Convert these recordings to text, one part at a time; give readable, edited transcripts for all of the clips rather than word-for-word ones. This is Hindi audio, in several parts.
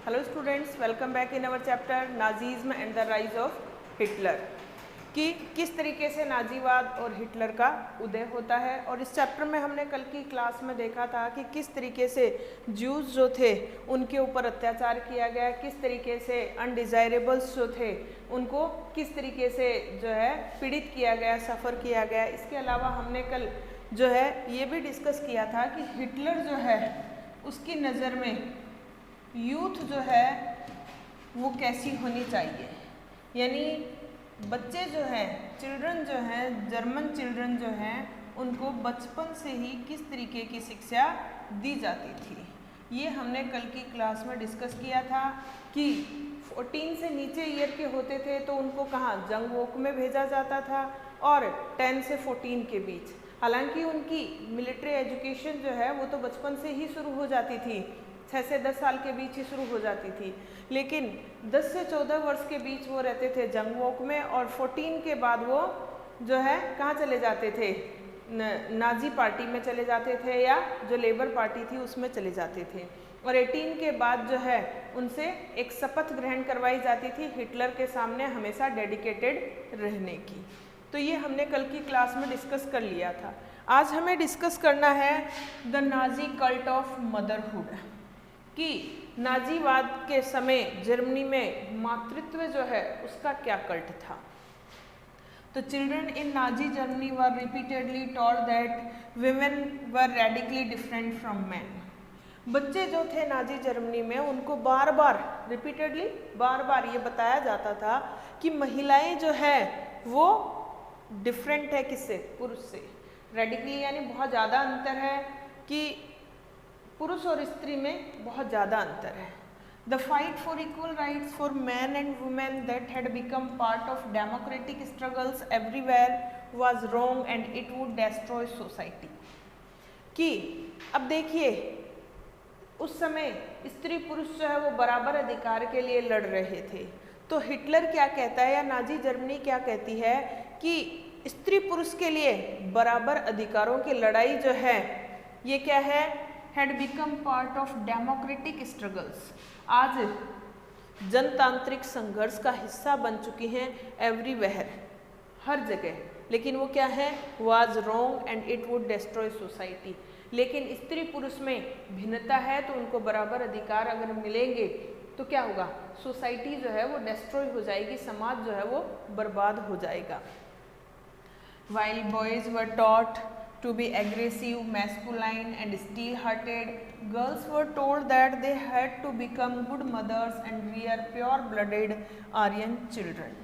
Hello students, welcome back in our chapter Nazism and the rise of Hitler कि किस तरीके से नाजीवाद और हिटलर का उदय होता है। और इस चैप्टर में हमने कल की क्लास में देखा था कि किस तरीके से ज्यूज जो थे उनके ऊपर अत्याचार किया गया, किस तरीके से अनडिज़ायरेबल्स जो थे उनको किस तरीके से जो है पीड़ित किया गया, सफ़र किया गया। इसके अलावा हमने कल जो है ये भी डिस्कस किया था कि हिटलर जो है उसकी नज़र में यूथ जो है वो कैसी होनी चाहिए, यानी बच्चे जो हैं, चिल्ड्रन जो हैं, जर्मन चिल्ड्रन जो हैं उनको बचपन से ही किस तरीके की शिक्षा दी जाती थी। ये हमने कल की क्लास में डिस्कस किया था कि 14 से नीचे ईयर के होते थे तो उनको कहाँ जंग वोक में भेजा जाता था और 10 से 14 के बीच। हालांकि उनकी मिलिट्री एजुकेशन जो है वो तो बचपन से ही शुरू हो जाती थी, 6 से 10 साल के बीच ही शुरू हो जाती थी, लेकिन 10 से 14 वर्ष के बीच वो रहते थे जंग वॉक में और 14 के बाद वो जो है कहाँ चले जाते थे, नाजी पार्टी में चले जाते थे या जो लेबर पार्टी थी उसमें चले जाते थे। और 18 के बाद जो है उनसे एक शपथ ग्रहण करवाई जाती थी हिटलर के सामने हमेशा डेडिकेटेड रहने की। तो ये हमने कल की क्लास में डिस्कस कर लिया था। आज हमें डिस्कस करना है the Nazi cult of motherhood कि नाजीवाद के समय जर्मनी में मातृत्व जो है उसका क्या कल्ट था। तो children in Nazi Germany were repeatedly told that women were radically different from man. बच्चे जो थे नाजी जर्मनी में उनको बार बार ये बताया जाता था कि महिलाएं जो है वो डिफरेंट है किससे, पुरुष से। रेडिकली यानी बहुत ज़्यादा अंतर है कि पुरुष और स्त्री में बहुत ज़्यादा अंतर है। The fight for equal rights for man and women that had become part of democratic struggles everywhere was wrong and it would destroy society. कि अब देखिए उस समय स्त्री पुरुष जो है वो बराबर अधिकार के लिए लड़ रहे थे, तो हिटलर क्या कहता है या नाजी जर्मनी क्या कहती है कि स्त्री पुरुष के लिए बराबर अधिकारों की लड़ाई जो है ये क्या है, had become part of democratic struggles, आज जनतांत्रिक संघर्ष का हिस्सा बन चुकी हैं एवरीवेयर, हर जगह। लेकिन वो क्या है, was wrong and it would destroy society. लेकिन स्त्री पुरुष में भिन्नता है तो उनको बराबर अधिकार अगर मिलेंगे तो क्या होगा, सोसाइटी जो है वो डिस्ट्रॉय हो जाएगी, समाज जो है वो बर्बाद हो जाएगा। While boys were taught to be aggressive, masculine and steel-hearted, girls were told that they had to become good mothers and rear pure-blooded Aryan children.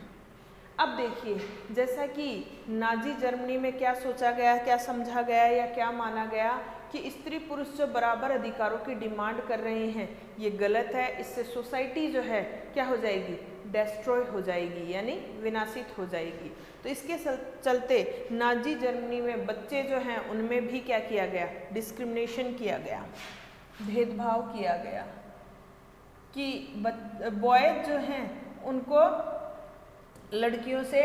अब देखिए जैसा कि नाजी जर्मनी में क्या सोचा गया, क्या समझा गया या क्या माना गया कि स्त्री पुरुष जो बराबर अधिकारों की डिमांड कर रहे हैं ये गलत है, इससे सोसाइटी जो है क्या हो जाएगी, डिस्ट्रॉय हो जाएगी यानी विनाशित हो जाएगी। तो इसके चलते नाजी जर्मनी में बच्चे जो हैं उनमें भी क्या किया गया, डिस्क्रिमिनेशन किया गया, भेदभाव किया गया कि बॉयज जो हैं उनको लड़कियों से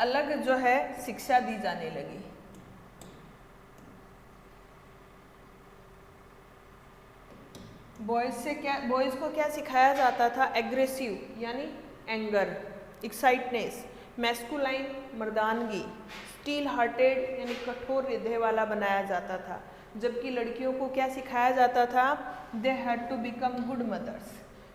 अलग जो है शिक्षा दी जाने लगी। बॉयज़ को क्या सिखाया जाता था, एग्रेसिव यानी एंगर, एक्साइटनेस, मैस्कुलाइन मर्दानगी, स्टील हार्टेड यानी कठोर हृदय वाला बनाया जाता था। जबकि लड़कियों को क्या सिखाया जाता था, they had to become good mothers,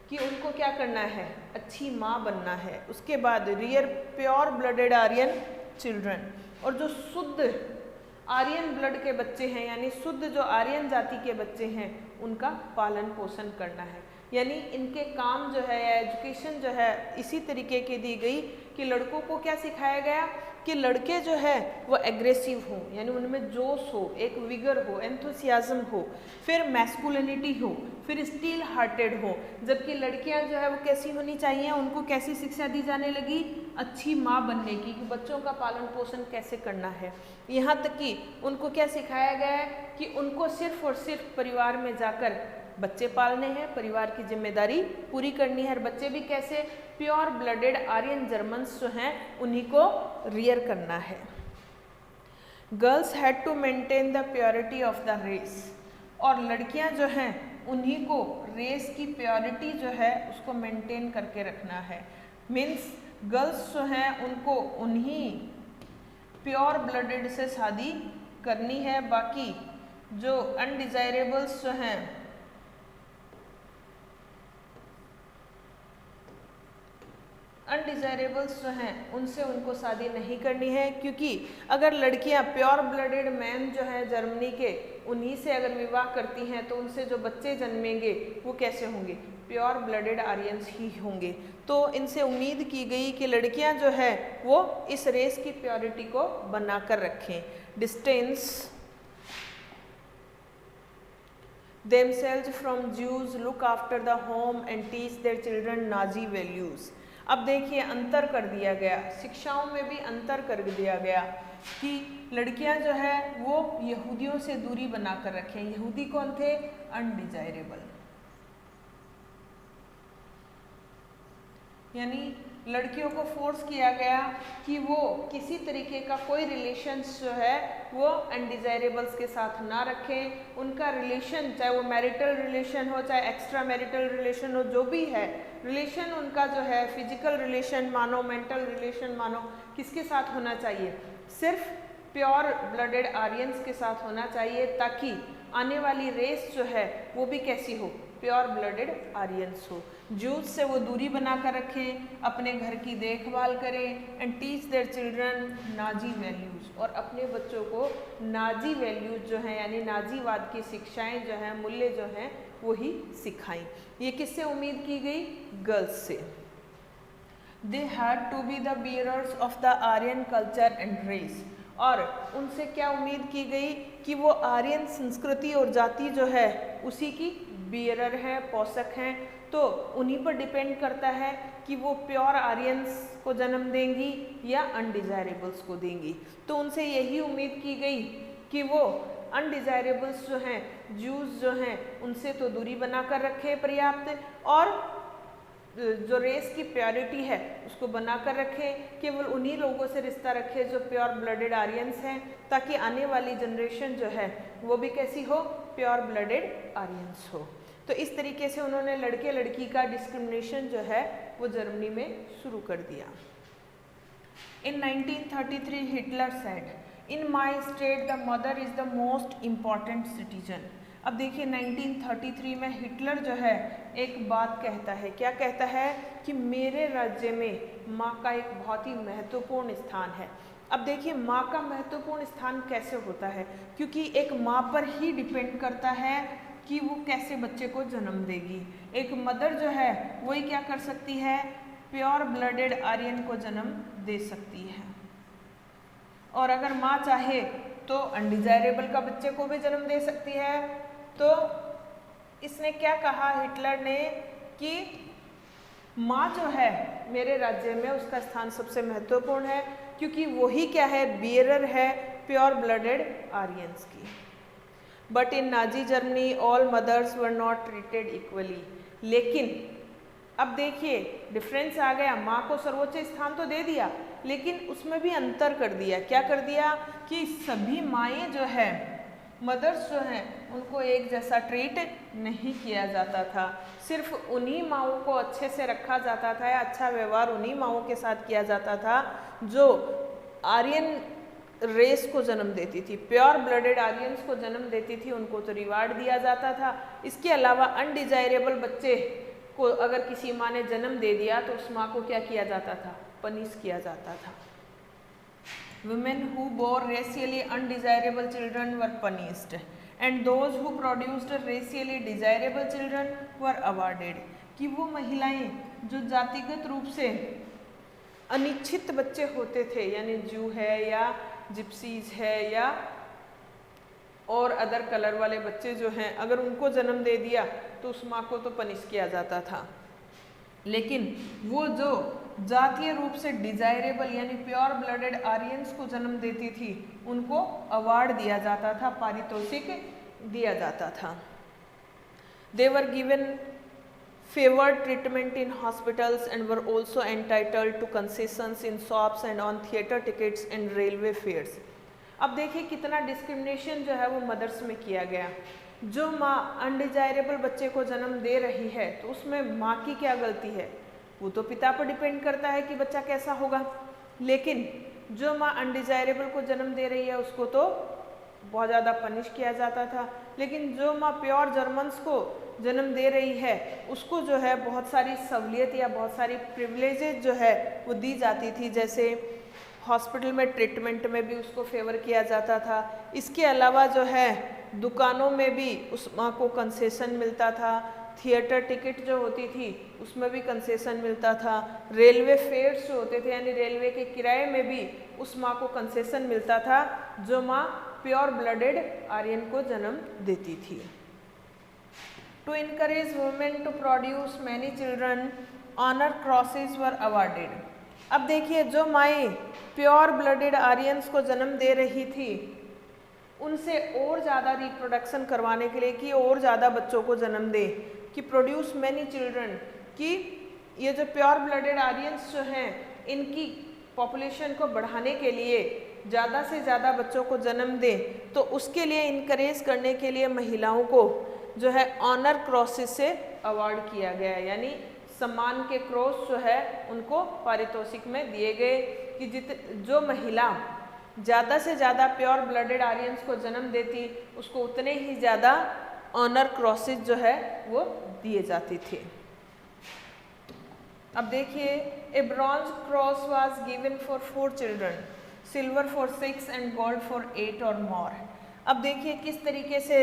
कि उनको क्या करना है, अच्छी माँ बनना है। उसके बाद rear pure blooded Aryan children, और जो शुद्ध आर्यन ब्लड के बच्चे हैं यानी शुद्ध जो आर्यन जाति के बच्चे हैं उनका पालन पोषण करना है। यानी इनके काम जो है या एजुकेशन जो है इसी तरीके की दी गई कि लड़कों को क्या सिखाया गया कि लड़के जो है वो एग्रेसिव हों, यानी उनमें जोश हो, एक विगर हो, एंथुसियाज्म हो, फिर मैस्कुलिनिटी हो, फिर स्टील हार्टेड हो। जबकि लड़कियां जो है वो कैसी होनी चाहिए, उनको कैसी शिक्षा दी जाने लगी, अच्छी माँ बनने की, कि बच्चों का पालन पोषण कैसे करना है। यहाँ तक कि उनको क्या सिखाया गया है कि उनको सिर्फ और सिर्फ परिवार में जाकर बच्चे पालने हैं, परिवार की जिम्मेदारी पूरी करनी है। और बच्चे भी कैसे, प्योर ब्लडेड आर्यन जर्मन्स जो हैं उन्हीं को रियर करना है। Girls had to maintain the purity of the race, और लड़कियां जो हैं उन्हीं को रेस की प्योरिटी जो है उसको मेंटेन करके रखना है। मीन्स गर्ल्स जो हैं उनको उन्हीं प्योर ब्लडेड से शादी करनी है, बाकी जो अनडिजायरेबल्स जो हैं जो हैं उनसे उनको शादी नहीं करनी है, क्योंकि अगर लड़कियां प्योर ब्लडेड मैन जो हैं जर्मनी के उन्हीं से अगर विवाह करती हैं तो उनसे जो बच्चे जन्मेंगे वो कैसे होंगे, प्योर ब्लडेड आर्यंस ही होंगे। तो इनसे उम्मीद की गई कि लड़कियां जो है वो इस रेस की प्योरिटी को बनाकर रखें। Distance themselves from Jews, look after the home and teach their children Nazi values। अब देखिए अंतर कर दिया गया, शिक्षाओं में भी अंतर कर दिया गया कि लड़कियां जो है वो यहूदियों से दूरी बनाकर रखें। यहूदी कौन थे? अनडिजायरेबल, यानी लड़कियों को फोर्स किया गया कि वो किसी तरीके का कोई रिलेशंस जो है वो अनडिजायरेबल्स के साथ ना रखें। उनका रिलेशन चाहे वो मैरिटल रिलेशन हो चाहे एक्स्ट्रा मैरिटल रिलेशन हो, जो भी है रिलेशन उनका जो है फिजिकल रिलेशन मानो, मेंटल रिलेशन मानो, किसके साथ होना चाहिए? सिर्फ प्योर ब्लडेड आर्यंस के साथ होना चाहिए, ताकि आने वाली रेस जो है वो भी कैसी हो, प्योर ब्लडेड आर्यंस हो। जूस से वो दूरी बनाकर रखें, अपने घर की देखभाल करें and teach their children Nazi values, और अपने बच्चों को नाजी वैल्यूज़ जो हैं यानी नाजीवाद की शिक्षाएं जो हैं, मूल्य जो हैं वो ही सिखाएं। ये किससे उम्मीद की गई? गर्ल्स से। They had to be the bearers of the Aryan culture and race, और उनसे क्या उम्मीद की गई कि वो आर्यन संस्कृति और जाति जो है उसी की बियरर हैं, पोषक हैं। तो उन्हीं पर डिपेंड करता है कि वो प्योर आर्यंस को जन्म देंगी या अनडिजायरेबल्स को देंगी। तो उनसे यही उम्मीद की गई कि वो अनडिजायरेबल्स जो हैं, जूस जो हैं, उनसे तो दूरी बनाकर रखे पर्याप्त, और जो रेस की प्योरिटी है उसको बनाकर रखें। केवल उन्हीं लोगों से रिश्ता रखें जो प्योर ब्लडेड आर्यंस हैं, ताकि आने वाली जनरेशन जो है वो भी कैसी हो, प्योर ब्लडेड आर्यंस हो। तो इस तरीके से उन्होंने लड़के लड़की का डिस्क्रिमिनेशन जो है वो जर्मनी में शुरू कर दिया। इन 1933 Hitler said, in my state the mother is the most important citizen. अब देखिए 1933 में हिटलर जो है एक बात कहता है, क्या कहता है कि मेरे राज्य में माँ का एक बहुत ही महत्वपूर्ण स्थान है। अब देखिए माँ का महत्वपूर्ण स्थान कैसे होता है, क्योंकि एक माँ पर ही डिपेंड करता है कि वो कैसे बच्चे को जन्म देगी। एक मदर जो है वही क्या कर सकती है, प्योर ब्लडेड आर्यन को जन्म दे सकती है, और अगर माँ चाहे तो अनडिजायरेबल का बच्चे को भी जन्म दे सकती है। तो इसने क्या कहा हिटलर ने कि माँ जो है मेरे राज्य में उसका स्थान सबसे महत्वपूर्ण है, क्योंकि वही क्या है, बियरर है प्योर ब्लडेड आर्यंस की। But in Nazi Germany all mothers were not treated equally. लेकिन अब देखिए डिफरेंस आ गया, माँ को सर्वोच्च स्थान तो दे दिया, लेकिन उसमें भी अंतर कर दिया। क्या कर दिया कि सभी माएँ जो है, मदर्स जो हैं, उनको एक जैसा ट्रीट नहीं किया जाता था। सिर्फ उन्हीं माँओं को अच्छे से रखा जाता था या अच्छा व्यवहार उन्हीं माँओं के साथ किया जाता था जो आर्यन रेस को जन्म देती थी, प्योर ब्लडेड आर्यंस को जन्म देती थी, उनको तो रिवार्ड दिया जाता था। इसके अलावा अनडिजायरेबल बच्चे को अगर किसी माँ ने जन्म दे दिया तो उस माँ को क्या किया जाता था, पनिश किया जाता था। Women who bore racially undesirable children were punished, and those who produced racially desirable children were awarded। कि वो महिलाएं जो जातिगत रूप से अनिच्छित बच्चे होते थे, यानी जू है या जिप्सीज है या और अदर कलर वाले बच्चे जो हैं, अगर उनको जन्म दे दिया तो उस माँ को तो पनिश किया जाता था। लेकिन वो जो जातीय रूप से डिजायरेबल यानी प्योर ब्लडेड आर्यंस को जन्म देती थी, उनको अवार्ड दिया जाता था, पारितोषिक दिया जाता था। They were given favoured treatment in hospitals and were also entitled to concessions in shops and on theatre tickets and railway fares. अब देखिए कितना डिस्क्रिमिनेशन जो है वो मदर्स में किया गया। जो माँ अनडिजायरेबल बच्चे को जन्म दे रही है तो उसमें माँ की क्या गलती है? वो तो पिता पर डिपेंड करता है कि बच्चा कैसा होगा। लेकिन जो माँ अनडिजायरेबल को जन्म दे रही है उसको तो बहुत ज़्यादा पनिश किया जाता था। लेकिन जो माँ प्योर जर्मन्स को जन्म दे रही है उसको जो है बहुत सारी सहूलियत या बहुत सारी प्रिविलेजेज जो है वो दी जाती थी। जैसे हॉस्पिटल में ट्रीटमेंट में भी उसको फेवर किया जाता था। इसके अलावा जो है दुकानों में भी उस माँ को कंसेशन मिलता था। थिएटर टिकट जो होती थी उसमें भी कंसेशन मिलता था। रेलवे फेयर्स जो होते थे यानी रेलवे के किराए में भी उस माँ को कंसेशन मिलता था जो माँ प्योर ब्लडेड आर्यन को जन्म देती थी। To encourage women to produce many children honour crosses were awarded. अब देखिए जो माएँ प्योर ब्लडेड आर्यंस को जन्म दे रही थी उनसे और ज़्यादा रिप्रोडक्शन करवाने के लिए कि और ज़्यादा बच्चों को जन्म दे, कि प्रोड्यूस मैनी चिल्ड्रन, कि ये जो प्योर ब्लडेड आर्यंस जो हैं इनकी पॉपुलेशन को बढ़ाने के लिए ज़्यादा से ज़्यादा बच्चों को जन्म दे, तो उसके लिए इनकरेज करने के लिए महिलाओं को जो है ऑनर क्रॉसेस से अवार्ड किया गया है। यानी सम्मान के क्रॉस जो है उनको पारितोषिक में दिए गए कि जो महिला ज़्यादा से ज़्यादा प्योर ब्लडेड आर्यंस को जन्म देती उसको उतने ही ज़्यादा ऑनर क्रॉसेज जो है वो दिए जाते थे। अब देखिए ए bronze cross was given for 4 children, silver for 6 and gold for 8 और मोर। अब देखिए किस तरीके से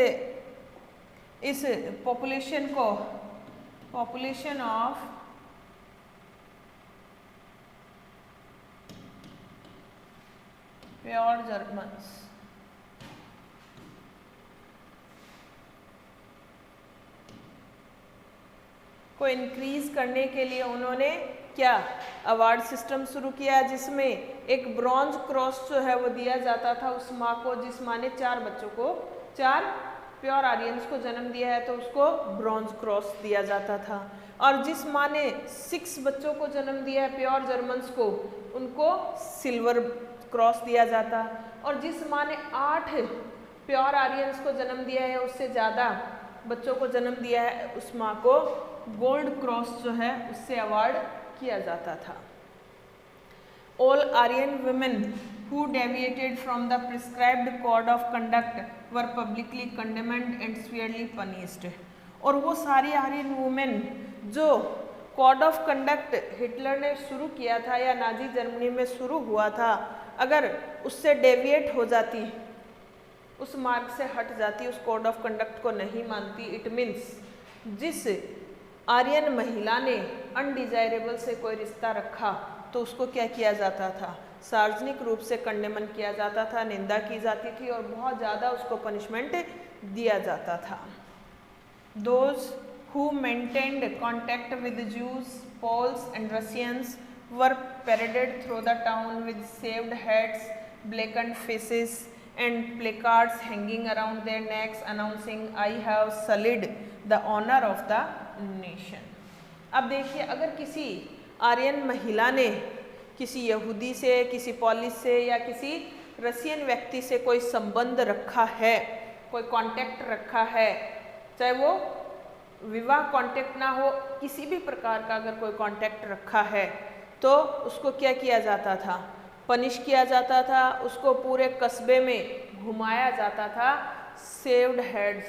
इस पॉपुलेशन ऑफ प्योर जर्मन्स को इंक्रीज करने के लिए उन्होंने क्या अवार्ड सिस्टम शुरू किया, जिसमें एक ब्रॉन्ज क्रॉस जो है वो दिया जाता था उस माँ को जिस माँ ने 4 बच्चों को 4 प्योर आर्यंस को जन्म दिया है तो उसको ब्रॉन्ज क्रॉस दिया जाता था। और जिस माँ ने 6 बच्चों को जन्म दिया है प्योर जर्मन्स को उनको सिल्वर क्रॉस दिया जाता। और जिस माँ ने 8 प्योर आर्यंस को जन्म दिया है उससे ज़्यादा बच्चों को जन्म दिया है उस माँ को गोल्ड क्रॉस जो है उससे अवार्ड किया जाता था। All Aryan women who deviated from the prescribed code of conduct were publicly condemned and severely punished। और वो सारी आर्यन वुमेन जो कोड ऑफ कंडक्ट हिटलर ने शुरू किया था या नाजी जर्मनी में शुरू हुआ था, अगर उससे डेविएट हो जाती, उस मार्ग से हट जाती, उस कोड ऑफ कंडक्ट को नहीं मानती, इट मीन्स जिस आर्यन महिला ने अनडिजायरेबल से कोई रिश्ता रखा तो उसको क्या किया जाता था, सार्वजनिक रूप से कंडेमन किया जाता था, निंदा की जाती थी और बहुत ज़्यादा उसको पनिशमेंट दिया जाता था। Those who maintained contact with Jews, Poles and Russians were paraded through the town with shaved heads, blackened faces and placards hanging around their necks announcing, "I have sullied the honor of the nation." अब देखिए अगर किसी आर्यन महिला ने किसी यहूदी से, किसी पॉलिश से या किसी रशियन व्यक्ति से कोई संबंध रखा है, कोई कांटेक्ट रखा है, चाहे वो विवाह कांटेक्ट ना हो, किसी भी प्रकार का अगर कोई कांटेक्ट रखा है तो उसको क्या किया जाता था, पनिश किया जाता था। उसको पूरे कस्बे में घुमाया जाता था सेव्ड हेड्स,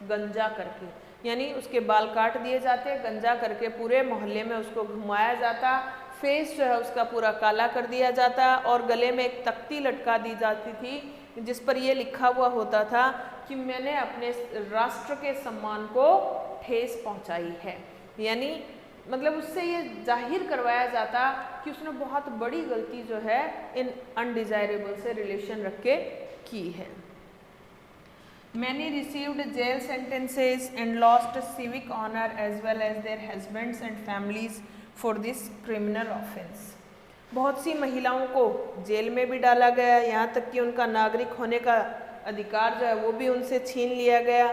गंजा करके, यानी उसके बाल काट दिए जाते, गंजा करके पूरे मोहल्ले में उसको घुमाया जाता। फेस जो है उसका पूरा काला कर दिया जाता और गले में एक तख्ती लटका दी जाती थी जिस पर यह लिखा हुआ होता था कि मैंने अपने राष्ट्र के सम्मान को ठेस पहुंचाई है। यानी मतलब उससे ये जाहिर करवाया जाता कि उसने बहुत बड़ी गलती जो है इन अनडिजायरेबल से रिलेशन रख के की है। Many received jail sentences and lost civic honor as well as their husbands and families for this criminal offense। बहुत सी महिलाओं को जेल में भी डाला गया, यहाँ तक कि उनका नागरिक होने का अधिकार जो है वो भी उनसे छीन लिया गया।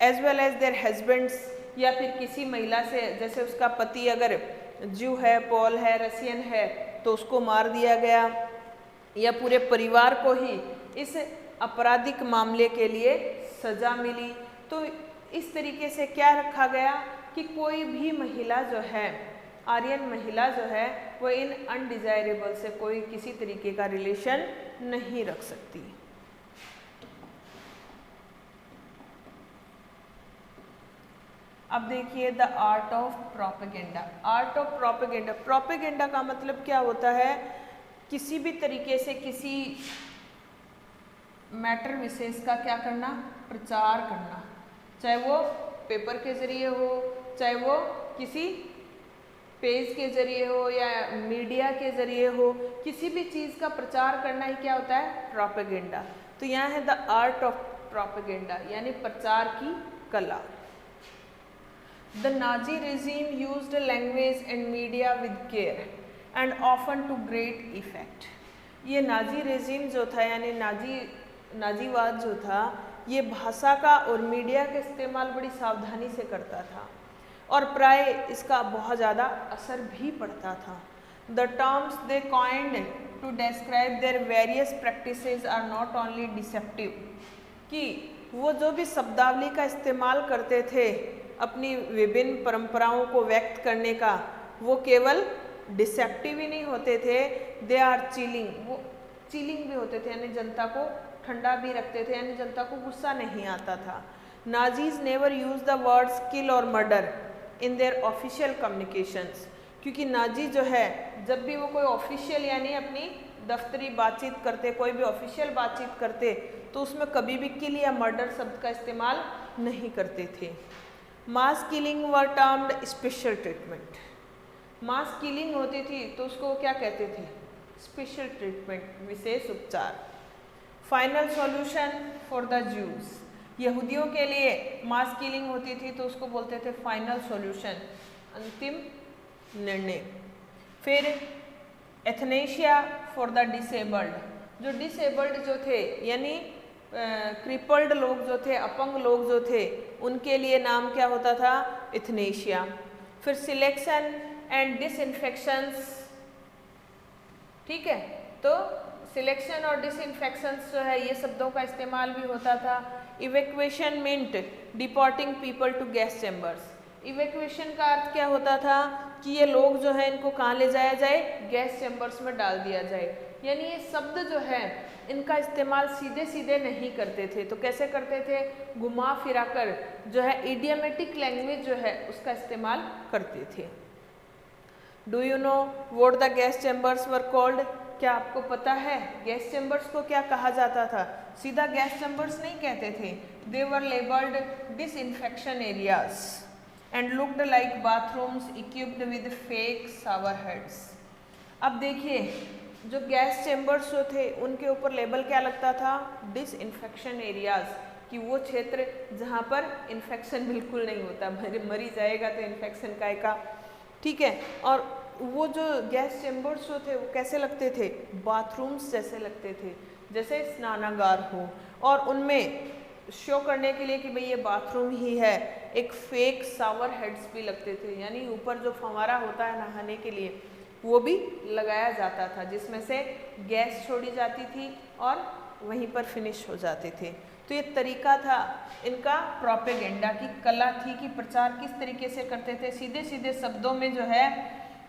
As well as their husbands, या फिर किसी महिला से जैसे उसका पति अगर ज्यू है, पोल है, रशियन है तो उसको मार दिया गया, या पूरे परिवार को ही इस आपराधिक मामले के लिए सजा मिली। तो इस तरीके से क्या रखा गया कि कोई भी महिला जो है, आर्यन महिला जो है, वो इन अनडिजायरेबल से कोई किसी तरीके का रिलेशन नहीं रख सकती। अब देखिए the art of propaganda. Art of propaganda, propaganda का मतलब क्या होता है, किसी भी तरीके से किसी मैटर विशेष का क्या करना, प्रचार करना, चाहे वो पेपर के जरिए हो, चाहे वो किसी पेज के जरिए हो या मीडिया के जरिए हो, किसी भी चीज़ का प्रचार करना ही क्या होता है, प्रोपेगेंडा। तो यहाँ है द आर्ट ऑफ प्रोपेगेंडा, यानी प्रचार की कला। The Nazi regime used language and media with care and often to great effect. ये नाजी रेजिम जो था, यानी नाजीवाद जो था, ये भाषा का और मीडिया का इस्तेमाल बड़ी सावधानी से करता था और प्राय इसका बहुत ज़्यादा असर भी पड़ता था। The terms they coined to describe their various practices are not only deceptive, कि वो जो भी शब्दावली का इस्तेमाल करते थे अपनी विभिन्न परंपराओं को व्यक्त करने का, वो केवल डिसेप्टिव ही नहीं होते थे, दे आर चिलिंग, वो चिलिंग भी होते थे, यानी जनता को ठंडा भी रखते थे, यानी जनता को गुस्सा नहीं आता था। Nazis never use the words kill और murder in their official communications, क्योंकि नाजी जो है जब भी वो कोई ऑफिशियल यानी अपनी दफ्तरी बातचीत करते, कोई भी ऑफिशियल बातचीत करते, तो उसमें कभी भी किल या मर्डर शब्द का इस्तेमाल नहीं करते थे। Mass killing were termed special treatment. Mass killing होती थी तो उसको क्या कहते थे, स्पेशल ट्रीटमेंट, विशेष उपचार। Final solution for the Jews, यहूदियों के लिए मास किलिंग होती थी तो उसको बोलते थे फाइनल सॉल्यूशन, अंतिम निर्णय। फिर एथनेशिया फॉर द डिसेबल्ड, जो डिसेबल्ड जो थे यानी क्रिपल्ड लोग जो थे, अपंग लोग जो थे, उनके लिए नाम क्या होता था, एथनेशिया। फिर सिलेक्शन एंड डिसइंफेक्शंस, ठीक है, तो सिलेक्शन और डिसइंफेक्शंस जो है ये शब्दों का इस्तेमाल भी होता था। Evacuation meant deporting people to gas chambers. Evacuation का अर्थ क्या होता था कि ये लोग जो है इनको कहाँ ले जाया जाए, गैस चैम्बर्स में डाल दिया जाए। यानी ये शब्द जो है इनका इस्तेमाल सीधे सीधे नहीं करते थे, तो कैसे करते थे, घुमा फिरा कर जो है इडियमेटिक लैंग्वेज जो है उसका इस्तेमाल करते थे। Do you know what the gas chambers were called, क्या आपको पता है गैस चैम्बर्स को क्या कहा जाता था? सीधा गैस चैम्बर्स नहीं कहते थे, they were labelled disinfection areas and looked like bathrooms equipped with fake shower heads. अब देखिए जो गैस चैम्बर्स जो थे उनके ऊपर लेबल क्या लगता था, डिसइंफेक्शन एरियाज, कि वो क्षेत्र जहाँ पर इन्फेक्शन बिल्कुल नहीं होता, मरी जाएगा तो इन्फेक्शन का, ठीक है। और वो जो गैस चैम्बर्स जो थे वो कैसे लगते थे, बाथरूम्स जैसे लगते थे, जैसे स्नानागार हो, और उनमें शो करने के लिए कि भाई ये बाथरूम ही है, एक फेक शावर हेड्स भी लगते थे, यानी ऊपर जो फंवारा होता है नहाने के लिए वो भी लगाया जाता था, जिसमें से गैस छोड़ी जाती थी और वहीं पर फिनिश हो जाते थे। तो ये तरीका था इनका, प्रोपेगेंडा की कला थी कि प्रचार किस तरीके से करते थे, सीधे सीधे शब्दों में जो है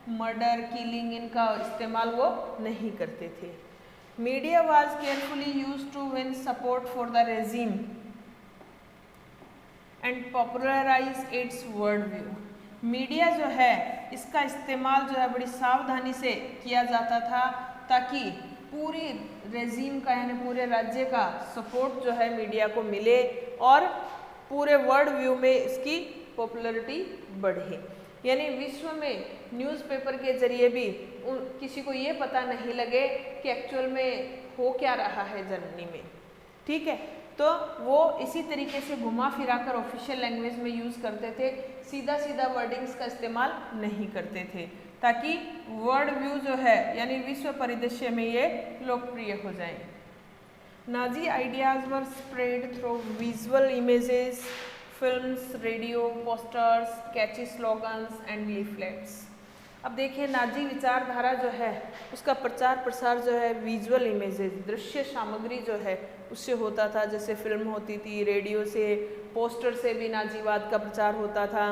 मर्डर, किलिंग, इनका इस्तेमाल वो नहीं करते थे। Media was carefully used to win support for the regime and popularise its world view. Media जो है इसका इस्तेमाल जो है बड़ी सावधानी से किया जाता था ताकि पूरी रेजिम का यानी पूरे राज्य का सपोर्ट जो है मीडिया को मिले और पूरे वर्ल्ड व्यू में इसकी पॉपुलैरिटी बढ़े। यानी विश्व में न्यूज़पेपर के जरिए भी किसी को ये पता नहीं लगे कि एक्चुअल में हो क्या रहा है जर्मनी में, ठीक है। तो वो इसी तरीके से घुमा फिरा कर ऑफिशियल लैंग्वेज में यूज़ करते थे, सीधा सीधा वर्डिंग्स का इस्तेमाल नहीं करते थे, ताकि वर्ल्ड व्यू जो है यानी विश्व परिदृश्य में ये लोकप्रिय हो जाए। Nazi ideas were spread through visual images, films, radio, posters, catchy slogans and leaflets. अब देखिए नाजी विचारधारा जो है उसका प्रचार प्रसार जो है विजुअल इमेजेस, दृश्य सामग्री जो है उससे होता था, जैसे फिल्म होती थी, रेडियो से, पोस्टर से भी नाजीवाद का प्रचार होता था,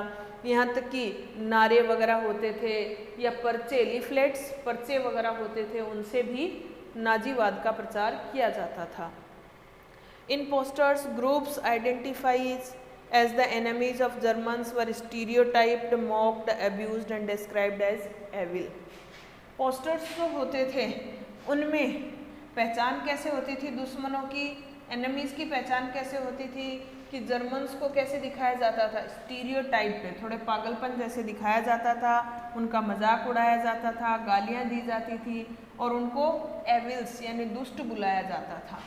यहाँ तक कि नारे वगैरह होते थे या पर्चे, लीफलेट्स, पर्चे वगैरह होते थे, उनसे भी नाजीवाद का प्रचार किया जाता था। In posters groups identifies as the enemies of Germans were stereotyped, mocked, abused and described as evil. Posters जो होते थे उनमें पहचान कैसे होती थी दुश्मनों की, एनिमीज की पहचान कैसे होती थी कि जर्मन्स को कैसे दिखाया जाता था, स्टीरियोटाइप पे, थोड़े पागलपन जैसे दिखाया जाता था, उनका मजाक उड़ाया जाता था, गालियाँ दी जाती थी और उनको एविल्स यानी दुष्ट बुलाया जाता था।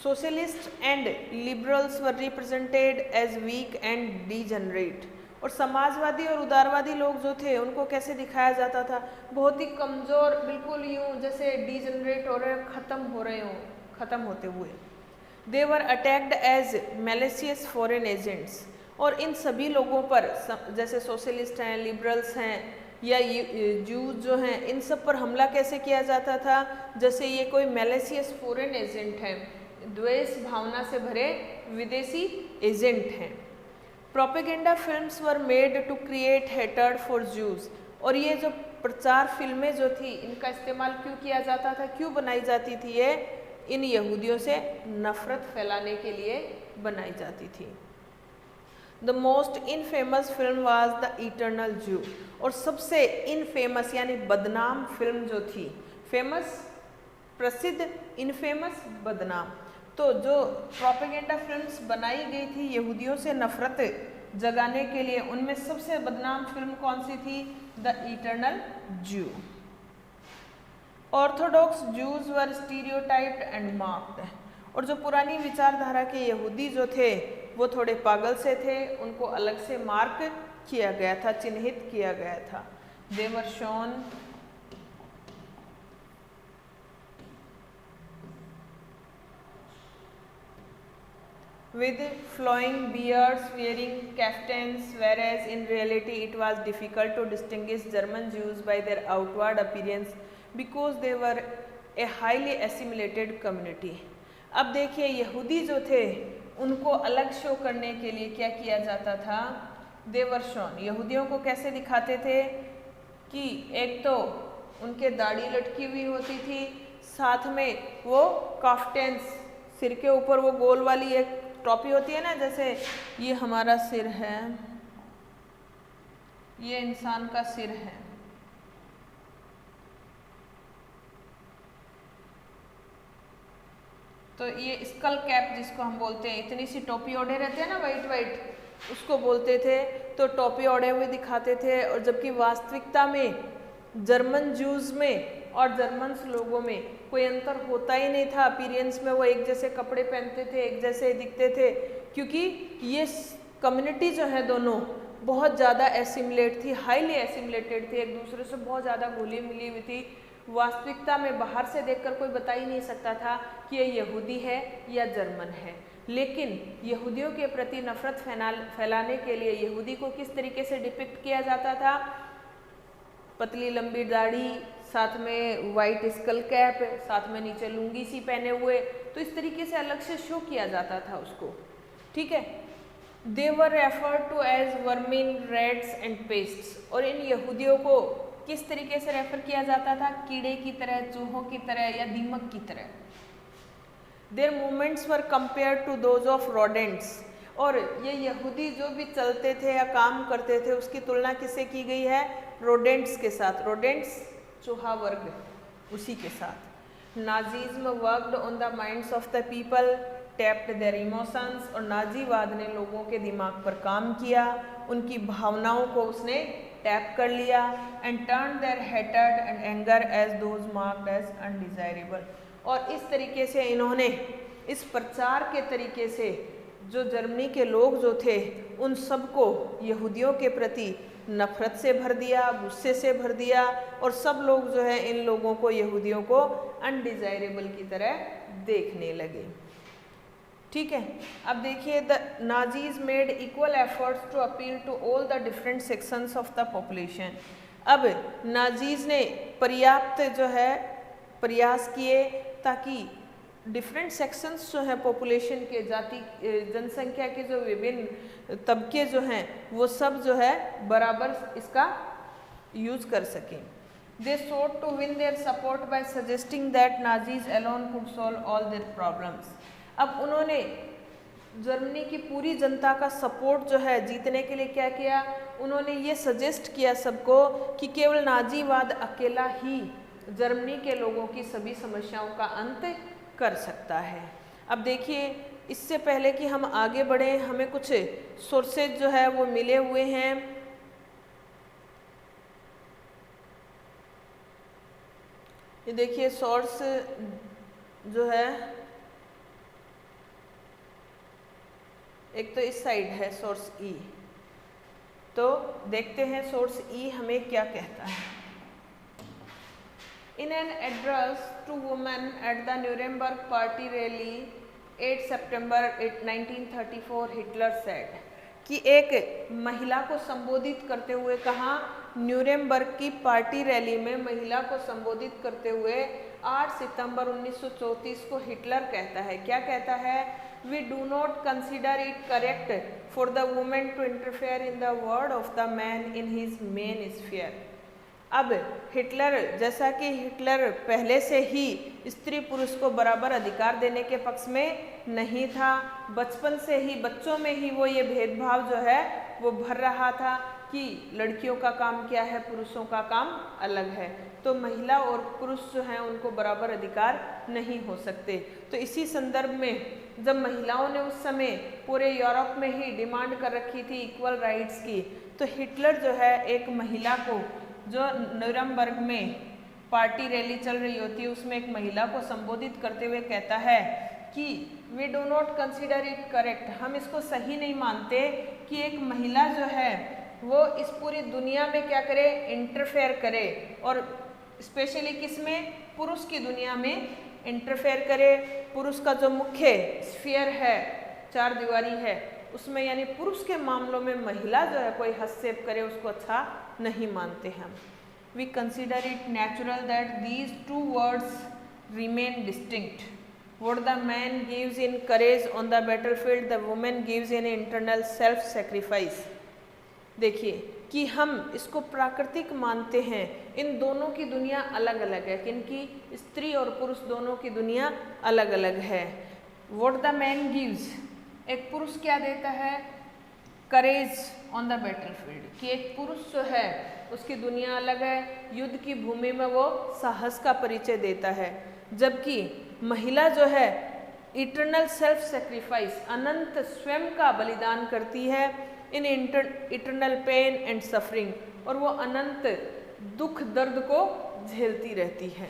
Socialists and liberals were represented as weak and degenerate, और समाजवादी और उदारवादी लोग जो थे उनको कैसे दिखाया जाता था, बहुत ही कमज़ोर, बिल्कुल यूँ जैसे डीजनरेट हो रहे, ख़त्म होते हुए। They were attacked as malicious foreign agents, और इन सभी लोगों पर जैसे सोशलिस्ट हैं, लिबरल्स हैं या जूज जो हैं, इन सब पर हमला कैसे किया जाता था, जैसे ये कोई मैलिशियस फॉरेन एजेंट हैं, द्वेष भावना से भरे विदेशी एजेंट हैं। Propaganda films were made to create hatred for Jews, और ये जो प्रचार फिल्में जो थी इनका इस्तेमाल क्यों किया जाता था, क्यों बनाई जाती थी, ये इन यहूदियों से नफरत फैलाने के लिए बनाई जाती थी। The most infamous film was the eternal जू, और सबसे इनफेमस यानी बदनाम फिल्म जो थी, फेमस प्रसिद्ध, इनफेमस बदनाम, तो जो प्रोपेगेंडा फिल्म्स बनाई गई थी यहूदियों से नफरत जगाने के लिए, उनमें सबसे बदनाम फिल्म कौन सी थी, the eternal Jew. Orthodox Jews were stereotyped and marked, और जो पुरानी विचारधारा के यहूदी जो थे वो थोड़े पागल से थे, उनको अलग से मार्क किया गया था, चिन्हित किया गया था। They were shown with flowing beards, wearing kaftans, whereas in reality it was difficult to distinguish German Jews by their outward appearance because they were a highly assimilated community. अब देखिए यहूदी जो थे उनको अलग शो करने के लिए क्या किया जाता था, दे वर शोन, यहूदियों को कैसे दिखाते थे कि एक तो उनके दाढ़ी लटकी हुई होती थी, साथ में वो काफ्टेंस, सिर के ऊपर वो गोल वाली एक टोपी होती है ना, जैसे ये हमारा सिर है, ये इंसान का सिर है, तो ये स्कल कैप जिसको हम बोलते हैं, इतनी सी टोपी ओढ़े रहते हैं ना वाइट वाइट, उसको बोलते थे, तो टोपी ओढ़े हुए दिखाते थे। और जबकि वास्तविकता में जर्मन जूज में और जर्मन्स लोगों में कोई अंतर होता ही नहीं था, अपीयरेंस में वो एक जैसे कपड़े पहनते थे, एक जैसे दिखते थे, क्योंकि ये कम्युनिटी जो है दोनों बहुत ज़्यादा एसिमुलेट थी, हाईली एसिमुलेटेड थी, एक दूसरे से बहुत ज़्यादा घुली मिली हुई थी। वास्तविकता में बाहर से देखकर कोई बता ही नहीं सकता था कि ये यहूदी है या जर्मन है, लेकिन यहूदियों के प्रति नफरत फैलाने के लिए यहूदी को किस तरीके से डिपिक्ट किया जाता था, पतली लंबी दाढ़ी, साथ में वाइट स्कल कैप, साथ में नीचे लुंगी सी पहने हुए, तो इस तरीके से अलग से शो किया जाता था उसको, ठीक है। They were referred to as vermin, rats and pests, और इन यहूदियों को किस तरीके से रेफर किया जाता था, कीड़े की तरह, चूहों की तरह या दीमक की तरह। Their movements were compared to those of rodents, और ये यहूदी जो भी चलते थे या काम करते थे उसकी तुलना किससे की गई है, रोडेंट्स के साथ, रोडेंट्स चूहा वर्ग, उसी के साथ। Nazism worked on the minds of the people, tapped their emotions, और नाजीवाद ने लोगों के दिमाग पर काम किया, उनकी भावनाओं को उसने टैप कर लिया, and turn their hatred and anger as those marked as undesirable. और इस तरीके से इन्होंने इस प्रचार के तरीके से जो जर्मनी के लोग जो थे उन सबको यहूदियों के प्रति नफरत से भर दिया, गुस्से से भर दिया, और सब लोग जो है इन लोगों को, यहूदियों को अनडिजायरेबल की तरह देखने लगे, ठीक है। अब देखिए, the Nazis made equal efforts to appeal to all the different sections of the population. अब नाजीज ने पर्याप्त जो है प्रयास किए ताकि डिफरेंट सेक्शंस जो हैं पॉपुलेशन के, जाति जनसंख्या के जो विभिन्न तबके जो हैं वो सब जो है बराबर इसका यूज कर सकें। दे sought to win their support by suggesting that Nazis alone could solve all their problems। अब उन्होंने जर्मनी की पूरी जनता का सपोर्ट जो है जीतने के लिए क्या किया, उन्होंने ये सजेस्ट किया सबको कि केवल नाजीवाद अकेला ही जर्मनी के लोगों की सभी समस्याओं का अंत कर सकता है। अब देखिए, इससे पहले कि हम आगे बढ़ें, हमें कुछ सोर्सेज जो है वो मिले हुए हैं। ये देखिए सोर्स जो है, एक तो इस साइड है सोर्स ई, तो देखते हैं सोर्स ई हमें क्या कहता है। In an address to women at the Nuremberg Party rally 8 September 1934, Hitler said कि एक महिला को संबोधित करते हुए कहा, न्यूरेमबर्ग की पार्टी रैली में महिला को संबोधित करते हुए 8 सितंबर 1934 को हिटलर कहता है, क्या कहता है, We do not consider it correct for the woman to interfere in the word of the man in his main sphere। अब हिटलर, जैसा कि हिटलर पहले से ही स्त्री पुरुष को बराबर अधिकार देने के पक्ष में नहीं था, बचपन से ही बच्चों में ही वो ये भेदभाव जो है वो भर रहा था कि लड़कियों का काम क्या है, पुरुषों का काम अलग है, तो महिला और पुरुष जो हैं उनको बराबर अधिकार नहीं हो सकते। तो इसी संदर्भ में जब महिलाओं ने उस समय पूरे यूरोप में ही डिमांड कर रखी थी इक्वल राइट्स की, तो हिटलर जो है एक महिला को, जो न्यूरेमबर्ग में पार्टी रैली चल रही होती है उसमें एक महिला को संबोधित करते हुए कहता है कि we do not consider it correct, हम इसको सही नहीं मानते कि एक महिला जो है वो इस पूरी दुनिया में क्या करे, इंटरफेयर करे, और स्पेशली किस में, पुरुष की दुनिया में इंटरफेयर करे। पुरुष का जो मुख्य स्फीयर है, चार दीवारी है, उसमें यानी पुरुष के मामलों में महिला जो है कोई हस्तक्षेप करे उसको अच्छा नहीं मानते हम। We consider it natural that these two words remain distinct. What the man gives in courage on the battlefield, the woman gives in internal self sacrifice। देखिए कि हम इसको प्राकृतिक मानते हैं, इन दोनों की दुनिया अलग अलग है, किनकी, स्त्री और पुरुष दोनों की दुनिया अलग अलग है। What the man gives, एक पुरुष क्या देता है, करेज ऑन द बैटलफील्ड, कि एक पुरुष जो है उसकी दुनिया अलग है, युद्ध की भूमि में वो साहस का परिचय देता है, जबकि महिला जो है इटर्नल सेल्फ सेक्रीफाइस, अनंत स्वयं का बलिदान करती है, in eternal pain and suffering, और वो अनंत दुख दर्द को झेलती रहती है।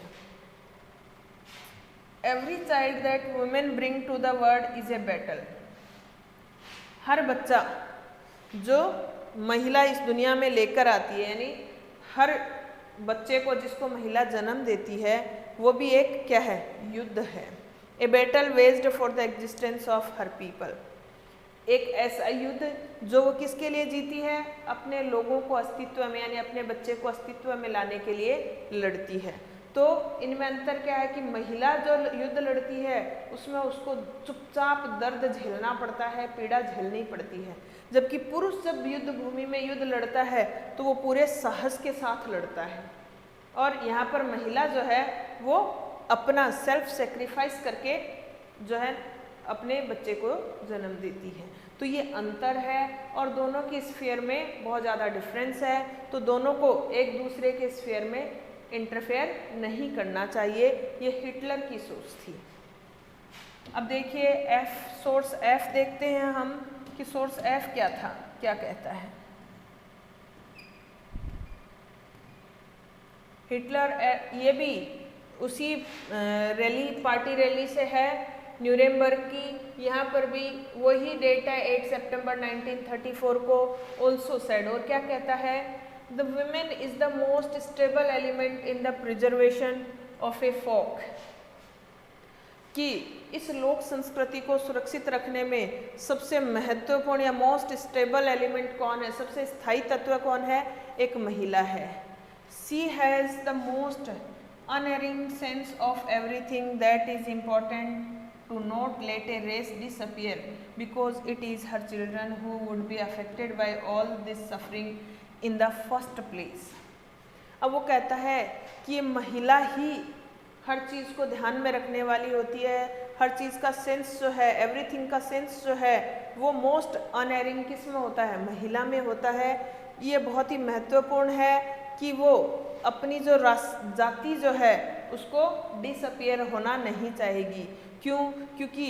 Every child that women bring to the world is a battle. हर बच्चा जो महिला इस दुनिया में लेकर आती है, यानी हर बच्चे को जिसको महिला जन्म देती है वो भी एक क्या है, युद्ध है। A battle waged for the existence of her people, एक ऐसा युद्ध जो वो किसके लिए जीती है, अपने लोगों को अस्तित्व में, यानी अपने बच्चे को अस्तित्व में लाने के लिए लड़ती है। तो इनमें अंतर क्या है कि महिला जो युद्ध लड़ती है उसमें उसको चुपचाप दर्द झेलना पड़ता है, पीड़ा झेलनी पड़ती है, जबकि पुरुष जब युद्ध भूमि में युद्ध लड़ता है तो वो पूरे साहस के साथ लड़ता है, और यहाँ पर महिला जो है वो अपना सेल्फ सेक्रीफाइस करके जो है अपने बच्चे को जन्म देती है। तो ये अंतर है और दोनों की स्फीयर में बहुत ज़्यादा डिफरेंस है, तो दोनों को एक दूसरे के स्फीयर में इंटरफेयर नहीं करना चाहिए, ये हिटलर की सोच थी। अब देखिए सोर्स एफ देखते हैं हम कि सोर्स एफ क्या था, क्या कहता है। हिटलर, ये भी उसी पार्टी रैली से है, न्यूरेमबर्ग की, यहाँ पर भी वही डेट है 8 सितंबर 1934 को। ऑल्सो सेड, और क्या कहता है, the women is the most stable element in the preservation of a folk, कि इस लोक संस्कृति को सुरक्षित रखने में सबसे महत्वपूर्ण या मोस्ट स्टेबल एलिमेंट कौन है, सबसे स्थायी तत्व कौन है, एक महिला है। She has the most unerring sense of everything that is important to not let a race disappear because it is her children who would be affected by all this suffering in the first place। अब वो कहता है कि ये महिला ही हर चीज़ को ध्यान में रखने वाली होती है, हर चीज़ का सेंस जो है, एवरीथिंग का सेंस जो है वो मोस्ट अनएरिंग किस में होता है, महिला में होता है। ये बहुत ही महत्वपूर्ण है कि वो अपनी जो जाति जो है उसको डिसअपियर होना नहीं चाहेगी। क्यों? क्योंकि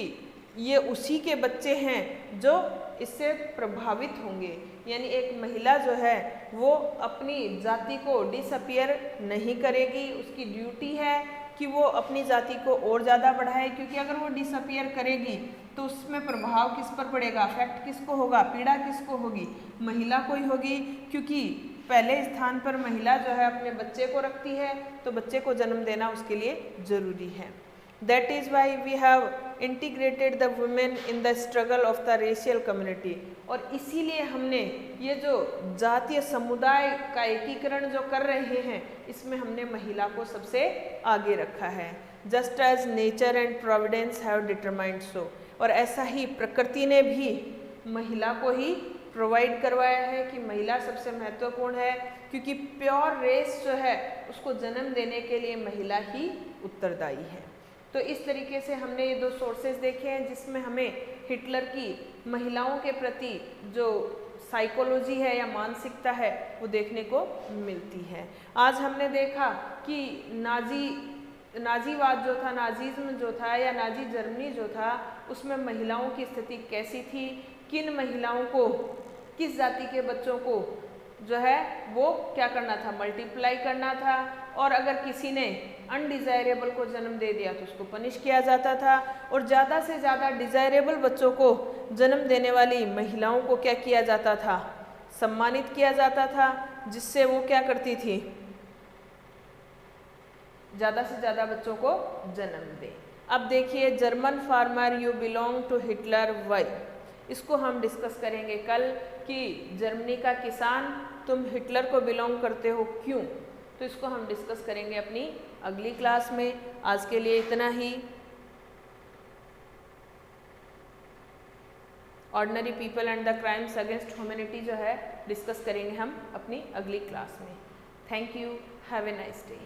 ये उसी के बच्चे हैं जो इससे प्रभावित होंगे। यानी एक महिला जो है वो अपनी जाति को डिसअपियर नहीं करेगी, उसकी ड्यूटी है कि वो अपनी जाति को और ज़्यादा बढ़ाए, क्योंकि अगर वो डिसअपियर करेगी तो उसमें प्रभाव किस पर पड़ेगा, अफेक्ट किसको होगा, पीड़ा किसको होगी, महिला को ही होगी। क्योंकि पहले स्थान पर महिला जो है अपने बच्चे को रखती है, तो बच्चे को जन्म देना उसके लिए ज़रूरी है। That is why we have integrated the women in the struggle of the racial community। और इसीलिए हमने ये जो जातीय समुदाय का एकीकरण जो कर रहे हैं इसमें हमने महिला को सबसे आगे रखा है। Just as nature and providence have determined so। और ऐसा ही प्रकृति ने भी महिला को ही प्रोवाइड करवाया है कि महिला सबसे महत्वपूर्ण है, क्योंकि प्योर रेस जो है उसको जन्म देने के लिए महिला ही उत्तरदायी है। तो इस तरीके से हमने ये दो सोर्सेज देखे हैं जिसमें हमें हिटलर की महिलाओं के प्रति जो साइकोलॉजी है या मानसिकता है वो देखने को मिलती है। आज हमने देखा कि नाजीवाद जो था, नाजीज्म जो था या नाजी जर्मनी जो था, उसमें महिलाओं की स्थिति कैसी थी, किन महिलाओं को, किस जाति के बच्चों को जो है वो क्या करना था, मल्टीप्लाई करना था, और अगर किसी ने अनडिज़ायरेबल को जन्म दे दिया तो उसको पनिश किया जाता था, और ज़्यादा से ज़्यादा डिज़ायरेबल बच्चों को जन्म देने वाली महिलाओं को क्या किया जाता था, सम्मानित किया जाता था, जिससे वो क्या करती थी, ज़्यादा से ज़्यादा बच्चों को जन्म दे। अब देखिए German farmer you belong to Hitler why, इसको हम डिस्कस करेंगे कल कि जर्मनी का किसान तुम हिटलर को बिलोंग करते हो क्यों, तो इसको हम डिस्कस करेंगे अपनी अगली क्लास में। आज के लिए इतना ही। Ordinary people and the crimes against humanity जो है डिस्कस करेंगे हम अपनी अगली क्लास में। Thank you, have a nice day.